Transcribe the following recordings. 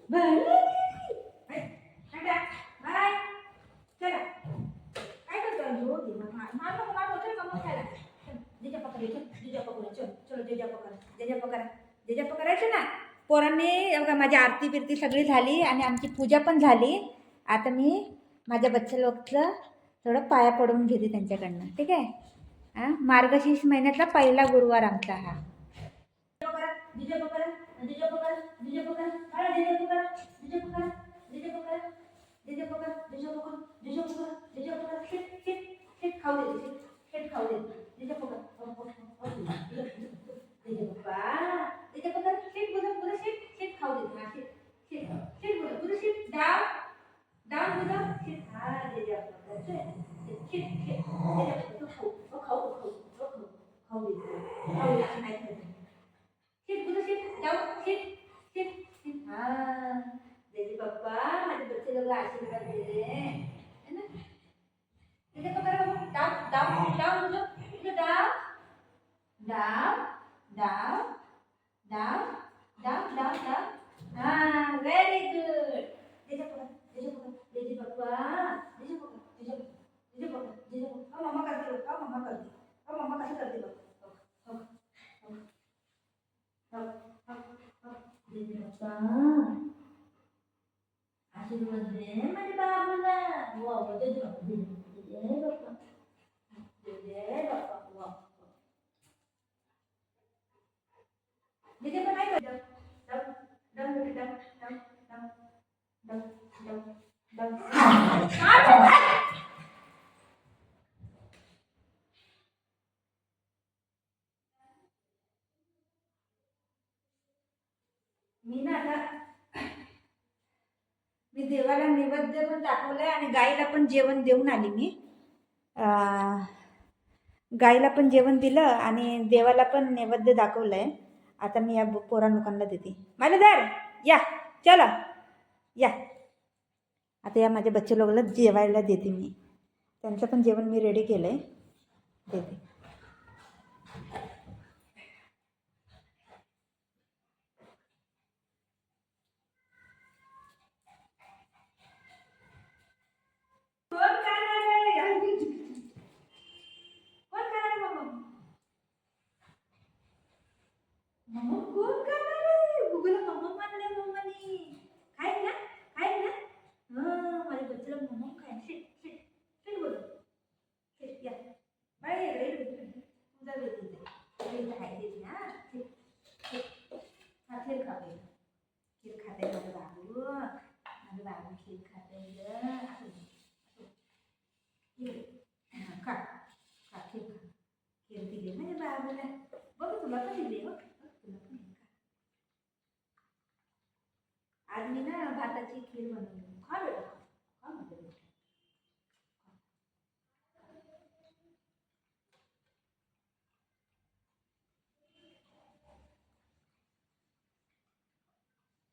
भरली. चला चला काय करतो हो मार नको मार होतं का मग खायला. जेजा पकडायचं जेजा पकडा चल चलो जेजा पकडा जेजा पकडा जेजा पकडायचं ना. पोरांनी बघा माझी आरती बिरती सगळी झाली आणि आमची पूजा पण झाली. आता मी माझ्या बच्चा लोकचं थोडं पाया पडून घेते त्यांच्याकडनं. ठीक आहे. हां मार्गशीर्ष महिन्यातला पहिला गुरुवार आमचा हा. डीजे पकड डीजे पकड डीजे पकड काय डीजे पकड डीजे पकड डीजे पकड डीजे पकड डीजे पकड डीजे पकड डीजे पकड शिट शिट शिट खाऊ दे शिट खाऊ दे डीजे पकड डीजे पप्पा डीजे पकड शिट बुझ बुझ शिट शिट खाऊ दे हा शिट शिट शिट बुझ बुझ शिट डाव डाव बुझ शिट हा डीजे पकड शिट शिट डीजे पकड खाऊ खाऊ खाऊ खाऊ दे खाऊ दे नाही खाऊ. शिट बुझ शिट डाव शिट शिट शिट हाँ देखिए पप्पा हमारे बच्चे लोग आशीर्वाद दे रहे हैं है ना. देखिए पकड़ो डाव डाव डाव बुझो बुझो डाव डाव डाव डाव डाव डाव डाव हाँ वेरी गुड. देखिए पप्पा देखिए पकड़ देखिए पकड़ देखिए पकड़ अब मम्मा करती हो अब मम्मा करती अब मम्मा कैसे करती हो. आशीर्वाद दे माझ्या बाबूला. वा वा दे बाबा दे बाबा दे बाबा वा दीदी पण नाही करत. डम डम डम डम डम डम डम डम. मी ना आता मी देवाला नैवेद्य पण दाखवलंय आणि गाईला पण जेवण देऊन आली मी. गाईला पण जेवण दिलं आणि देवाला पण नैवेद्य दाखवलंय. आता मी या पोरा लोकांना देते. मालेदार या चला या. आता या माझ्या बच्चे लोकांना जेवायला देते मी. त्यांचं पण जेवण मी रेडी केलंय देते. मम्मा कोण करणार आहे गुगल मम्मा मानले मम्मानी खाय ना माझ्या बच्चेला मम्मा खाय शिट शिट शिट बोल शिट या बाय तुझा देते ते खाय देते ना शिट शिट हा खीर खाते खीर खाते माझं बाबू खीर खाते खा खा खीर खा खीर दिली माझ्या बाबूला. बघ तुला पण दिली बघ. आज मी ना भाताची खीर बनवली. खा बेटा खा माझ्या बेटा.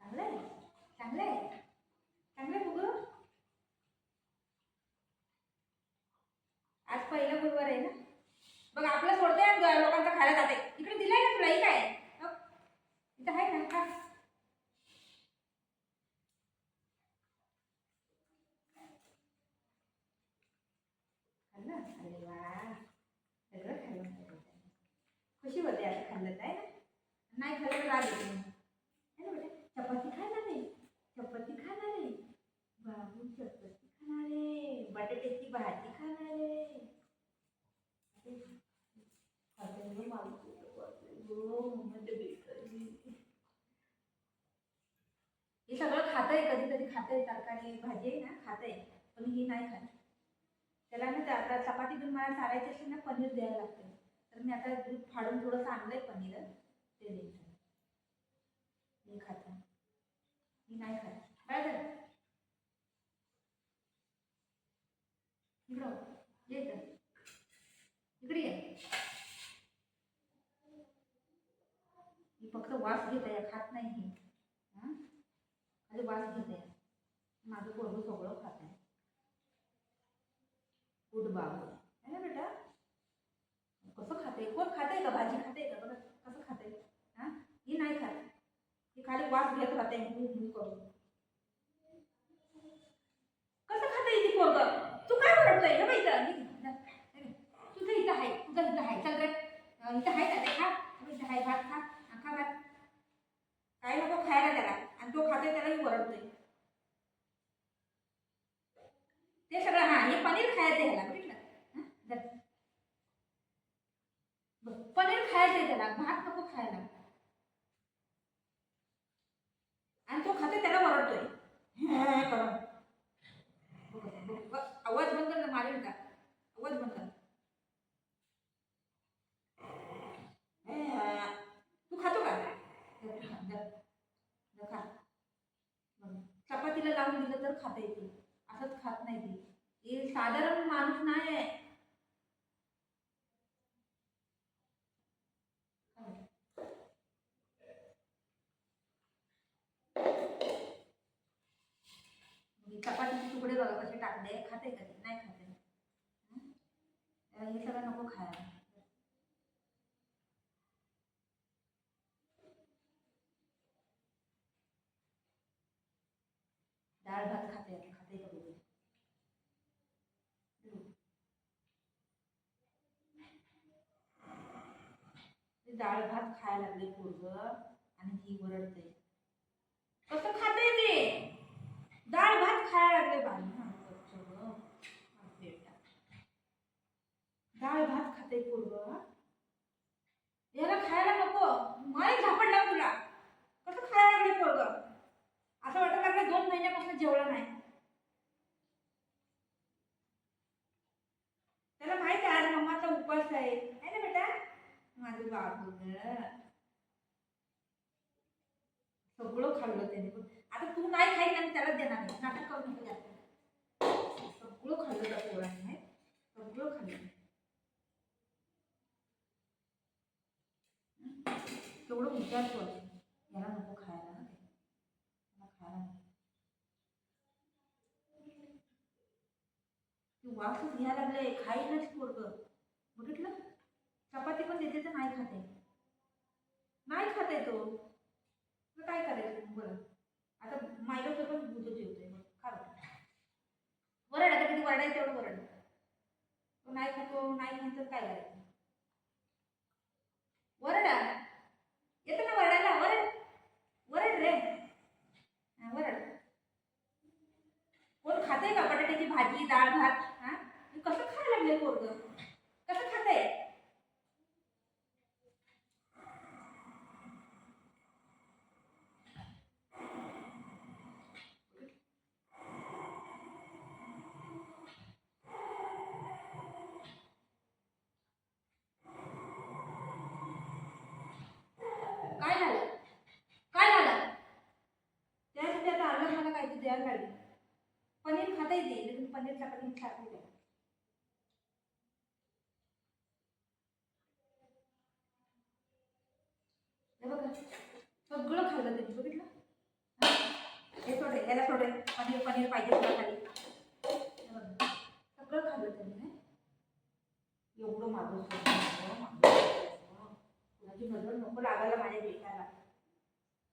चांगलंय चांगलंय चांगलंय बघू. आज पहिला गुरुवार आहे ना. बघ आपलं सोडते लोकांचा खायला जाते. इकडे दिलाय ना तुला ही काय इथं आहे ना खा. खाल्लं अरे वा सगळं खाल्लं. खुशी होते असं खाल्लं काय ना. नाही खाल्लं तर राग येते है ना बेटा. चपाती खाणार आहे चपाती खाणार आहे बाबू चपाती खाणार आहे बटाट्याची भाजी खाणार आहे. हे सगळं खातंय कधी कधी खातंय तरकारी भाजी आहे ना खातंय पण ही नाही खात. त्याला ना आता चपाती पण मला चालायची असेल ना पनीर द्यायला लागते. तर मी आता दूध फाडून थोडंसं आणलंय पनीर ते द्यायचं. मी खाते मी नाही खात काय झालं इकडं ये इकडे ये. ही फक्त वास घेत आहे खात नाही ही. हां खाली वास घेत आहे. माझं पोरगं सगळं खात आहे. गुड बाबू है ना बेटा. कसं खाते कोण खाते का भाजी खाते का बघा कसं खाते. हां ही नाही खात. ही खाली वास घेत राहते करून पोरग तू काय ओरडतोय हे बाई तुझं इथं आहे तुझं इथं आहे चल रे इथं आहे का ते खा इथं आहे भात खा खा भात काय नको खायला त्याला आणि तो खातोय त्यालाही ओरडतोय ते सगळं हा हे पनीर खायचं ह्याला बघितलं पनीर खायचंय त्याला भात नको खायला आणि तो खातोय त्याला ओरडतोय आवाज बंद कर ना मारेल का आवाज बंद कर तू खातो का खा चपातीला लावून दिलं तर खाता येते असंच खात नाही ती साधारण माणूस नाही आहे चपातीचे तुकडे बघा कसे टाकले खाते का नाही खाते हे सगळं नको खायला डाळ भात खाते खाते का बघू डाळ भात खायला लागले पोरग आणि ती ओरडते कसं खाते ते डाळ भात खायला लागले डाळ भात खाते पोरग याला खायला नको माही झापडला तुला कसं खायला लागले पोरग असं वाटत लागलं 2 महिन्यापासून जेवला नाही त्याला माहिती आहे आज मम्माचा उपवास आहे ना बेटा माझं बाबू सगळं खाल्लं त्याने आता तू नाही खाईल आणि त्यालाच देणार नाही नाटक करू नको जास्त सगळं खाल्लं त्या पोराने सगळं खाल्लं तेवढं विचार कर याला नको खायला ना त्याला खायला ती वासच घ्यायला लागले खाईनच पोरग बघितलं चपाती पण देते तर नाही खाते तो काय करायचं बरं आता मायला पण दूध जेवतोय खा वरड आता किती वरडायचं तेवढं वरड तो नाही खातो नाही खायचं काय करायचं वरडा येतं ना वरडायला वरड रे वरड कोण खाते का बटाट्याची भाजी डाळ भात हा कसं खायला लागले पोरग कसं खाते काय झालं त्यासाठी आता आलं मला काहीतरी द्यायला लागली पनीर खाता येते लेकिन पनीर चपाती खात नाही बघा सगळं खाल्लं त्यांनी बघितलं हे सोडे याला सोडे पनीर पाहिजे तुला खाली सगळं खाल्लं त्यांनी एवढं मागं कुणाची नजर नको लागायला माझ्या बेटाला